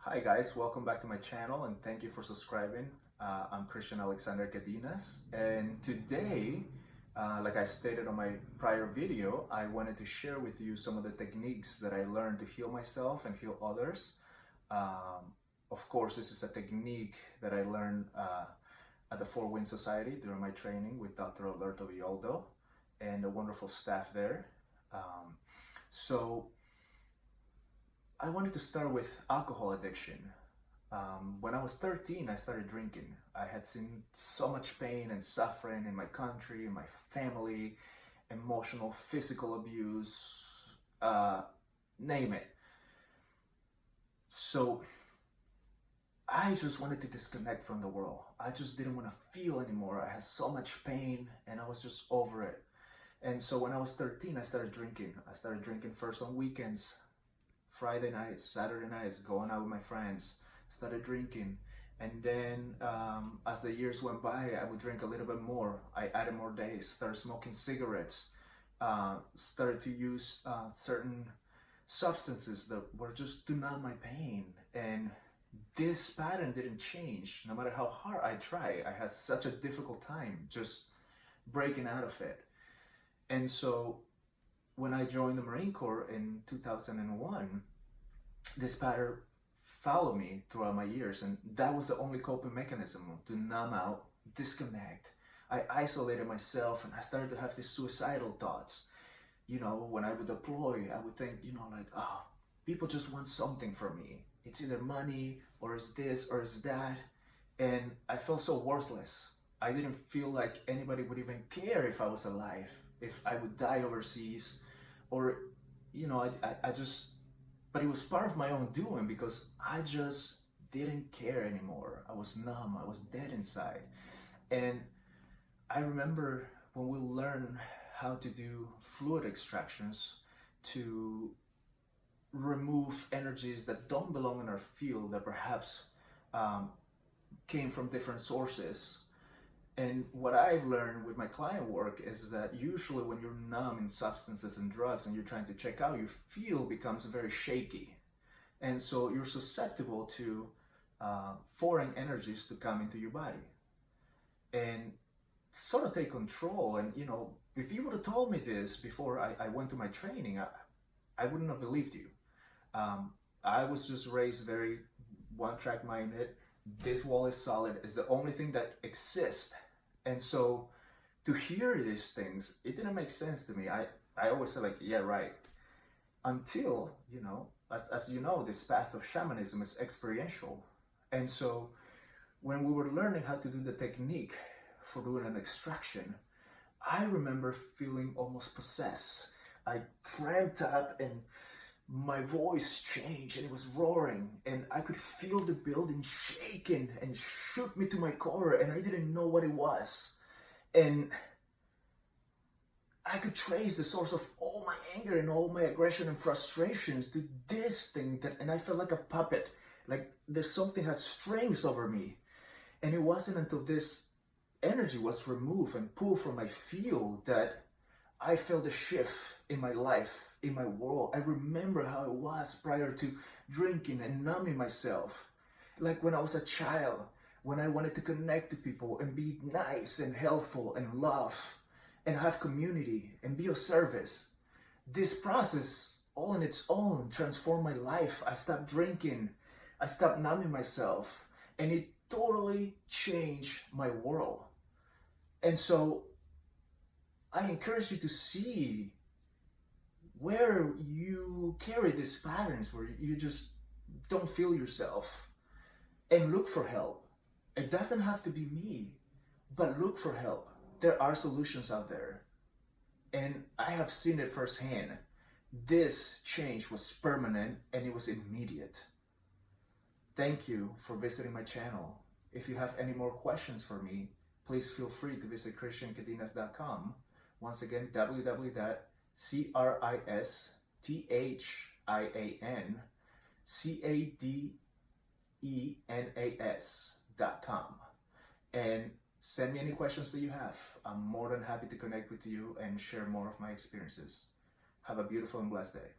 Hi guys, welcome back to my channel and thank you for subscribing. I'm Christian Alexander Cadenas, and today, like I stated on my prior video, I wanted to share with you some of the techniques that I learned to heal myself and heal others. Of course, this is a technique that I learned at the Four Winds Society during my training with Dr. Alberto Villoldo and the wonderful staff there. So I wanted to start with alcohol addiction. When I was 13, I started drinking. I had seen so much pain and suffering in my country, in my family, emotional, physical abuse, name it. So I just wanted to disconnect from the world. I just didn't want to feel anymore. I had so much pain and I was just over it. And so when I was 13, I started drinking. I started drinking first on weekends, Friday nights, Saturday nights, going out with my friends, started drinking. And then as the years went by, I would drink a little bit more. I added more days, started smoking cigarettes, started to use certain substances that were just to numb my pain. And this pattern didn't change. No matter how hard I tried, I had such a difficult time just breaking out of it. And so when I joined the Marine Corps in 2001, this pattern followed me throughout my years, and that was the only coping mechanism, to numb out, disconnect. I isolated myself and I started to have these suicidal thoughts. You know, when I would deploy, I would think, like, oh, people just want something from me. It's either money or it's this or it's that. And I felt so worthless. I didn't feel like anybody would even care if I was alive, if I would die overseas, or, I just, but it was part of my own doing because I just didn't care anymore. I was numb, I was dead inside. And I remember when we learned how to do fluid extractions to remove energies that don't belong in our field, that perhaps came from different sources. And what I've learned with my client work is that usually when you're numb in substances and drugs and you're trying to check out, your field becomes very shaky. And so you're susceptible to foreign energies to come into your body and sort of take control. And, if you would have told me this before I went to my training, I wouldn't have believed you. I was just raised very one-track minded. This wall is solid. It's the only thing that exists. And so to hear these things, it didn't make sense to me. I always said, like, yeah, right. Until, as you know, this path of shamanism is experiential. And so when we were learning how to do the technique for doing an extraction, I remember feeling almost possessed. I cramped up and my voice changed and it was roaring, and I could feel the building shaking and shook me to my core, and I didn't know what it was. And I could trace the source of all my anger and all my aggression and frustrations to this thing and I felt like a puppet, like there's something has strings over me. And it wasn't until this energy was removed and pulled from my field that I felt a shift in my life, in my world. I remember how it was prior to drinking and numbing myself. Like when I was a child, when I wanted to connect to people and be nice and helpful and love and have community and be of service. This process, all on its own, transformed my life. I stopped drinking. I stopped numbing myself. And it totally changed my world. And so I encourage you to see where you carry these patterns, where you just don't feel yourself, and look for help. It doesn't have to be me, but look for help. There are solutions out there. And I have seen it firsthand. This change was permanent and it was immediate. Thank you for visiting my channel. If you have any more questions for me, please feel free to visit christiancadenas.com. Once again, www.christiancadenas.com, and send me any questions that you have. I'm more than happy to connect with you and share more of my experiences. Have a beautiful and blessed day.